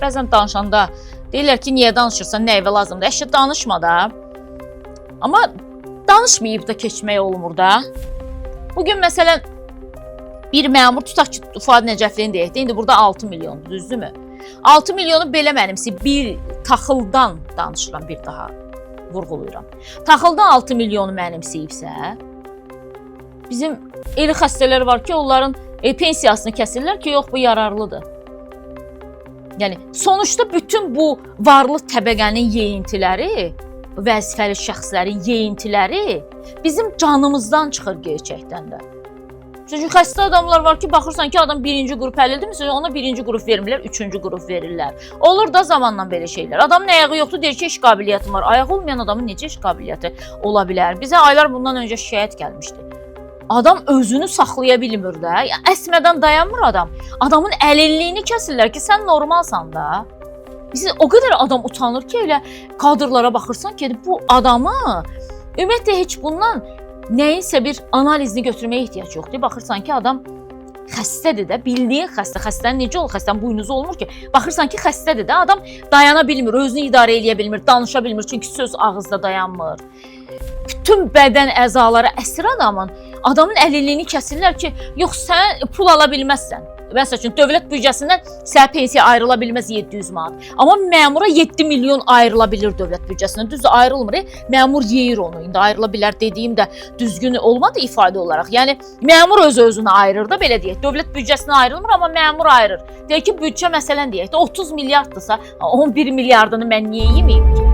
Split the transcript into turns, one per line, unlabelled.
bəzən danışanda deyirlər ki, niyə danışırsan, nə evə lazımdır? Əşya danışma da. Amma danışmayıb da keçmək olmur da. Bugün məsələn bir məmur tutaq ki, Fuad Nəcəflini deyək də, indi burada 6 milyondur, düzdürmü? 6 milyonu belə mənimsi bir taxıldan danışıram, bir daha vurğuluyuram. Taxıldan 6 milyonu mənimsəyibsə, bizim elə xəstələr var ki, onların pensiyasını kəsirlər ki, yox bu yararlıdır. Yəni, sonuçta bütün bu varlı təbəqənin yeyintiləri, vəzifəli şəxslərin yeyintiləri bizim canımızdan çıxır gerçəkdən də. Çünki xəstə adamlar var ki, baxırsan ki, adam birinci qrup əlildirmi, ona birinci qrup vermirlər, üçüncü qrup verirlər. Olur da zamanla belə şeylər. Adamın ayağı yoxdur, deyir ki, iş qabiliyyəti var. Ayağı olmayan adamın necə iş qabiliyyəti ola bilər? Bizə aylar bundan öncə şikayət gəlmişdi. Adam özünü saxlaya bilmir də. Əsmədən dayanmır adam. Adamın əlilliyini kəsirlər ki, sən normalsan da. Biz o qədər adam utanır ki, elə kadrlara baxırsan ki, bu adamı ümumiyyətlə heç bundan nəyinsə bir analizini götürməyə ehtiyac yoxdur. Baxırsan ki, adam xəstədir də, bildiyin xəstə. Xəstənin necə olur? Xəstənin buynuzu olmur ki. Baxırsan ki, xəstədir də, adam dayana bilmir, özünü idarə edə bilmir, danışa bilmir, çünki söz ağızda dayanmır. Bütün bədən əzaları əsir adamın əlilliyini kəsirlər ki, yox sən pul ala bilməzsən. Məsəl üçün, dövlət büdcəsindən sənə pensiya ayrıla bilməz 700 manat. Amma məmura 7 milyon ayrıla bilir dövlət büdcəsindən. Düzdür, ayrılmır. Məmur yeyir onu. İndi ayrıla bilər dediyim də düzgün olmadı ifadə olaraq. Yəni, məmur öz-özünə ayırır da, belə deyək. Dövlət büdcəsindən ayrılmır, amma məmur ayırır. Deyək ki, büdcə məsələn deyək də 30 milyarddırsa, 11 milyardını mən niyə yeməyim ki?